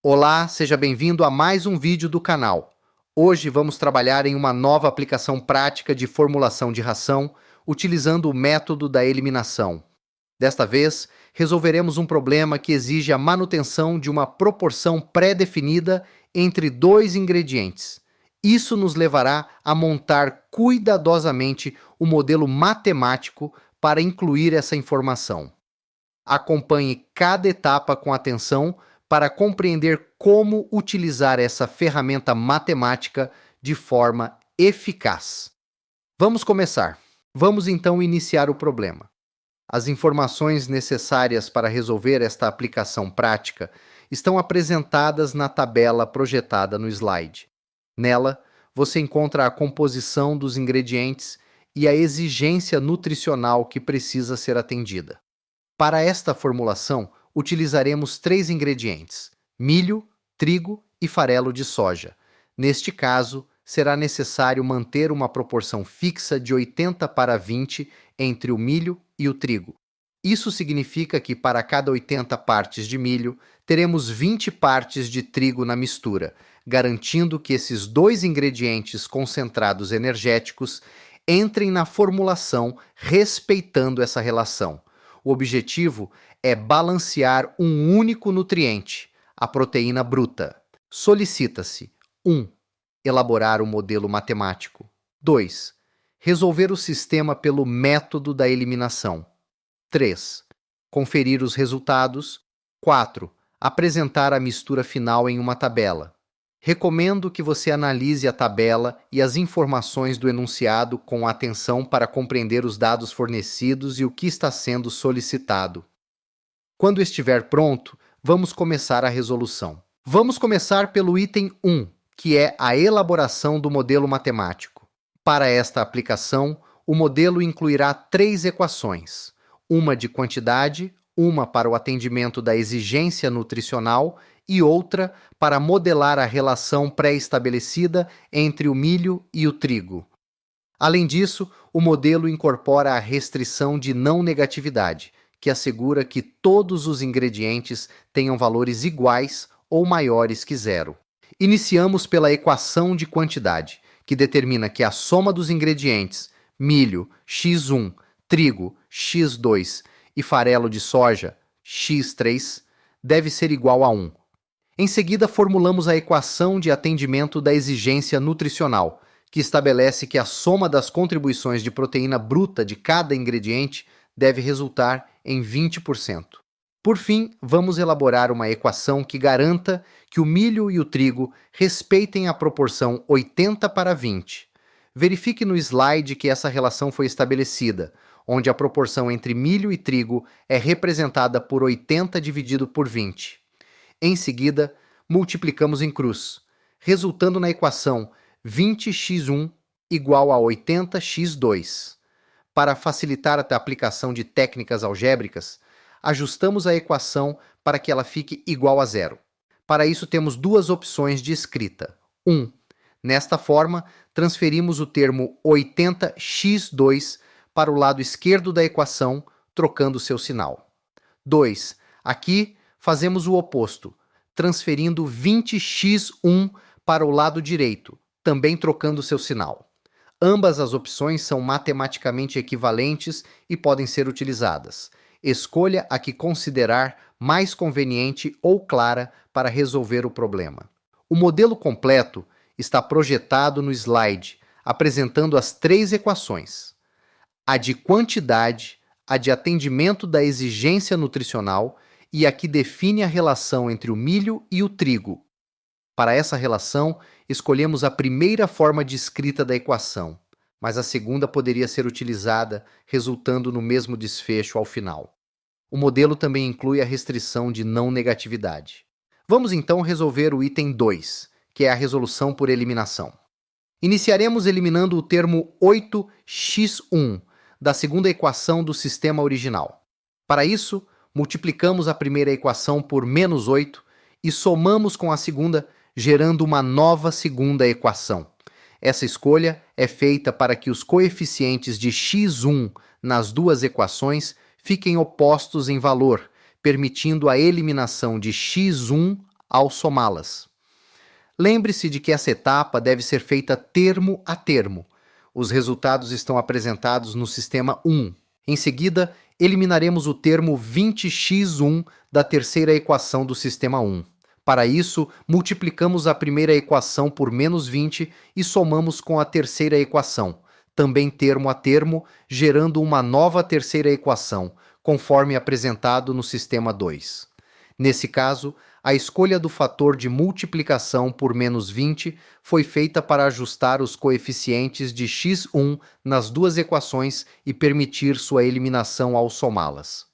Olá, seja bem-vindo a mais um vídeo do canal. Hoje vamos trabalhar em uma nova aplicação prática de formulação de ração, utilizando o método da eliminação. Desta vez, resolveremos um problema que exige a manutenção de uma proporção pré-definida entre dois ingredientes. Isso nos levará a montar cuidadosamente o modelo matemático para incluir essa informação. Acompanhe cada etapa com atenção para compreender como utilizar essa ferramenta matemática de forma eficaz. Vamos começar. Vamos então iniciar o problema. As informações necessárias para resolver esta aplicação prática estão apresentadas na tabela projetada no slide. Nela, você encontra a composição dos ingredientes e a exigência nutricional que precisa ser atendida. Para esta formulação, utilizaremos 3 ingredientes: milho, trigo e farelo de soja. Neste caso, será necessário manter uma proporção fixa de 80:20 entre o milho e o trigo. Isso significa que para cada 80 partes de milho, teremos 20 partes de trigo na mistura, garantindo que esses dois ingredientes concentrados energéticos entrem na formulação respeitando essa relação. O objetivo é balancear um único nutriente, a proteína bruta. Solicita-se 1. Elaborar o modelo matemático. 2. Resolver o sistema pelo método da eliminação. 3. Conferir os resultados. 4. Apresentar a mistura final em uma tabela. Recomendo que você analise a tabela e as informações do enunciado com atenção para compreender os dados fornecidos e o que está sendo solicitado. Quando estiver pronto, vamos começar a resolução. Vamos começar pelo item 1, que é a elaboração do modelo matemático. Para esta aplicação, o modelo incluirá 3 equações: uma de quantidade, uma para o atendimento da exigência nutricional e outra para modelar a relação pré-estabelecida entre o milho e o trigo. Além disso, o modelo incorpora a restrição de não negatividade, que assegura que todos os ingredientes tenham valores iguais ou maiores que zero. Iniciamos pela equação de quantidade, que determina que a soma dos ingredientes milho, x1, trigo, x2 e farelo de soja, x3, deve ser igual a 1. Em seguida, formulamos a equação de atendimento da exigência nutricional, que estabelece que a soma das contribuições de proteína bruta de cada ingrediente deve resultar em 20%. Por fim, vamos elaborar uma equação que garanta que o milho e o trigo respeitem a proporção 80:20. Verifique no slide que essa relação foi estabelecida, onde a proporção entre milho e trigo é representada por 80 dividido por 20. Em seguida, multiplicamos em cruz, resultando na equação 20x1 igual a 80x2. Para facilitar a aplicação de técnicas algébricas, ajustamos a equação para que ela fique igual a zero. Para isso, temos 2 opções de escrita. 1. Nesta forma, transferimos o termo 80x2 para o lado esquerdo da equação, trocando seu sinal. 2. Aqui, fazemos o oposto, transferindo 20x1 para o lado direito, também trocando seu sinal. Ambas as opções são matematicamente equivalentes e podem ser utilizadas. Escolha a que considerar mais conveniente ou clara para resolver o problema. O modelo completo está projetado no slide, apresentando as 3 equações: a de quantidade, a de atendimento da exigência nutricional e a que define a relação entre o milho e o trigo. Para essa relação, escolhemos a primeira forma de escrita da equação, mas a segunda poderia ser utilizada, resultando no mesmo desfecho ao final. O modelo também inclui a restrição de não negatividade. Vamos então resolver o item 2, que é a resolução por eliminação. Iniciaremos eliminando o termo 8x1 da segunda equação do sistema original. Para isso, multiplicamos a primeira equação por menos 8 e somamos com a segunda, gerando uma nova segunda equação. Essa escolha é feita para que os coeficientes de x1 nas 2 equações fiquem opostos em valor, permitindo a eliminação de x1 ao somá-las. Lembre-se de que essa etapa deve ser feita termo a termo. Os resultados estão apresentados no sistema 1. Em seguida, eliminaremos o termo 20x1 da terceira equação do sistema 1. Para isso, multiplicamos a primeira equação por menos 20 e somamos com a terceira equação, também termo a termo, gerando uma nova terceira equação, conforme apresentado no sistema 2. Nesse caso, a escolha do fator de multiplicação por menos 20 foi feita para ajustar os coeficientes de x1 nas duas equações e permitir sua eliminação ao somá-las.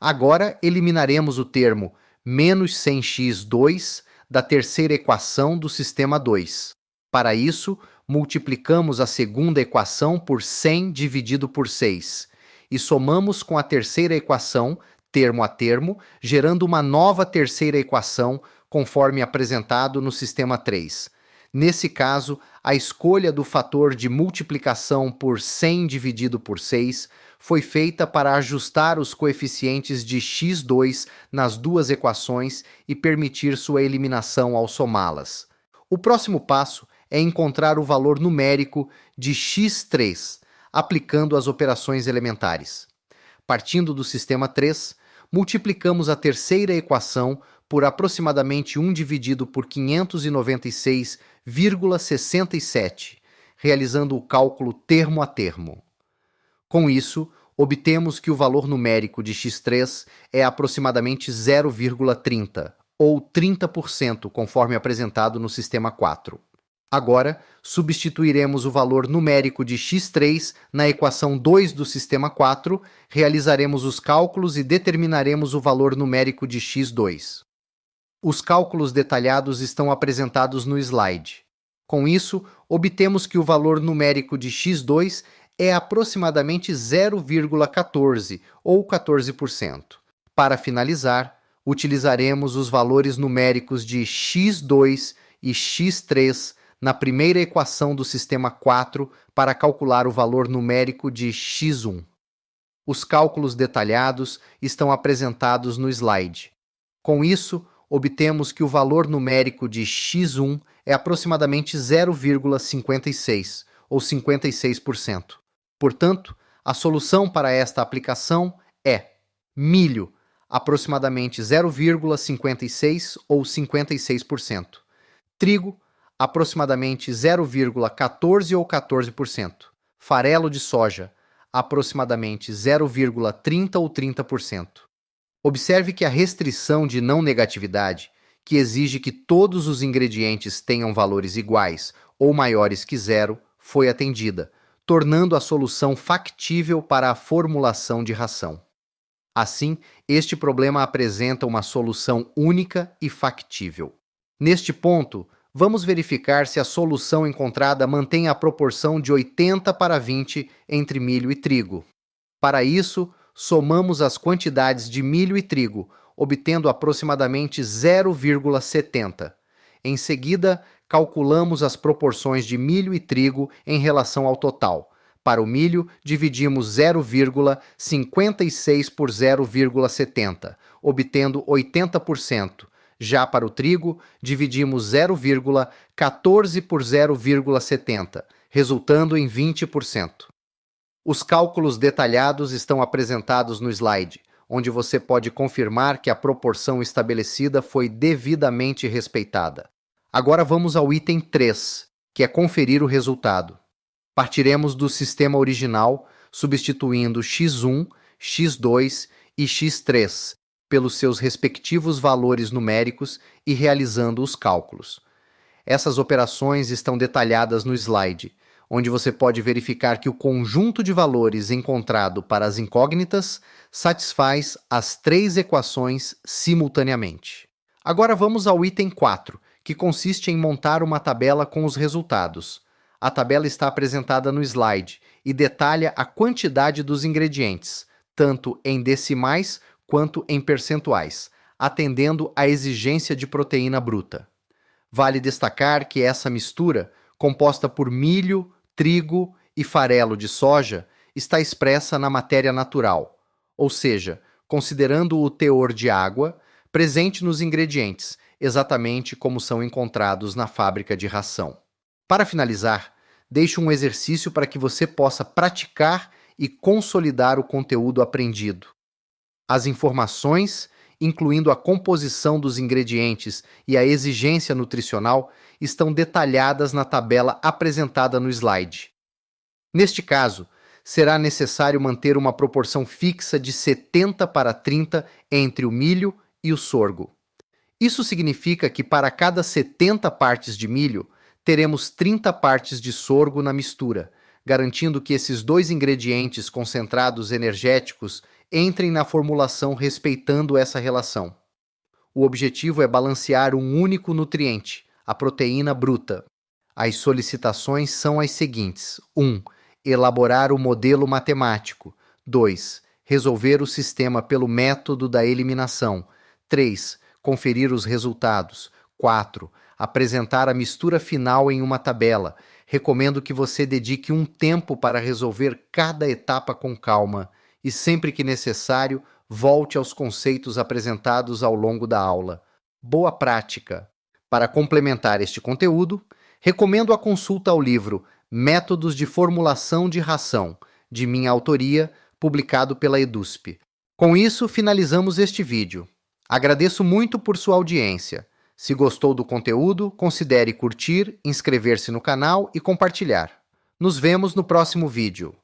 Agora, eliminaremos o termo menos 100x2 da terceira equação do sistema 2. Para isso, multiplicamos a segunda equação por 100 dividido por 6 e somamos com a terceira equação, termo a termo, gerando uma nova terceira equação, conforme apresentado no sistema 3. Nesse caso, a escolha do fator de multiplicação por 100 dividido por 6 foi feita para ajustar os coeficientes de x2 nas duas equações e permitir sua eliminação ao somá-las. O próximo passo é encontrar o valor numérico de x3, aplicando as operações elementares. Partindo do sistema 3, multiplicamos a terceira equação por aproximadamente 1 dividido por 596,67, realizando o cálculo termo a termo. Com isso, obtemos que o valor numérico de x3 é aproximadamente 0,30, ou 30%, conforme apresentado no sistema 4. Agora, substituiremos o valor numérico de x3 na equação 2 do sistema 4, realizaremos os cálculos e determinaremos o valor numérico de x2. Os cálculos detalhados estão apresentados no slide. Com isso, obtemos que o valor numérico de x2 é aproximadamente 0,14, ou 14%. Para finalizar, utilizaremos os valores numéricos de x2 e x3 na primeira equação do sistema 4 para calcular o valor numérico de x1. Os cálculos detalhados estão apresentados no slide. Com isso, obtemos que o valor numérico de x1 é aproximadamente 0,56, ou 56%. Portanto, a solução para esta aplicação é milho, aproximadamente 0,56 ou 56%. Trigo, aproximadamente 0,14 ou 14%. Farelo de soja, aproximadamente 0,30 ou 30%. Observe que a restrição de não negatividade, que exige que todos os ingredientes tenham valores iguais ou maiores que zero, foi atendida, tornando a solução factível para a formulação de ração. Assim, este problema apresenta uma solução única e factível. Neste ponto, vamos verificar se a solução encontrada mantém a proporção de 80:20 entre milho e trigo. Para isso, somamos as quantidades de milho e trigo, obtendo aproximadamente 0,70. Em seguida, calculamos as proporções de milho e trigo em relação ao total. Para o milho, dividimos 0,56 por 0,70, obtendo 80%. Já para o trigo, dividimos 0,14 por 0,70, resultando em 20%. Os cálculos detalhados estão apresentados no slide, onde você pode confirmar que a proporção estabelecida foi devidamente respeitada. Agora vamos ao item 3, que é conferir o resultado. Partiremos do sistema original, substituindo x1, x2 e x3 pelos seus respectivos valores numéricos e realizando os cálculos. Essas operações estão detalhadas no slide, onde você pode verificar que o conjunto de valores encontrado para as incógnitas satisfaz as três equações simultaneamente. Agora vamos ao item 4, que consiste em montar uma tabela com os resultados. A tabela está apresentada no slide e detalha a quantidade dos ingredientes, tanto em decimais quanto em percentuais, atendendo à exigência de proteína bruta. Vale destacar que essa mistura, composta por milho, trigo e farelo de soja, está expressa na matéria natural, ou seja, considerando o teor de água presente nos ingredientes exatamente como são encontrados na fábrica de ração. Para finalizar, deixo um exercício para que você possa praticar e consolidar o conteúdo aprendido. As informações, incluindo a composição dos ingredientes e a exigência nutricional, estão detalhadas na tabela apresentada no slide. Neste caso, será necessário manter uma proporção fixa de 70:30 entre o milho e o sorgo. Isso significa que para cada 70 partes de milho, teremos 30 partes de sorgo na mistura, garantindo que esses dois ingredientes concentrados energéticos entrem na formulação respeitando essa relação. O objetivo é balancear um único nutriente, a proteína bruta. As solicitações são as seguintes: 1. Elaborar o modelo matemático. 2. Resolver o sistema pelo método da eliminação. 3. Conferir os resultados. 4. Apresentar a mistura final em uma tabela. Recomendo que você dedique um tempo para resolver cada etapa com calma e, sempre que necessário, volte aos conceitos apresentados ao longo da aula. Boa prática! Para complementar este conteúdo, recomendo a consulta ao livro Métodos de Formulação de Ração, de minha autoria, publicado pela EDUSP. Com isso, finalizamos este vídeo. Agradeço muito por sua audiência. Se gostou do conteúdo, considere curtir, inscrever-se no canal e compartilhar. Nos vemos no próximo vídeo.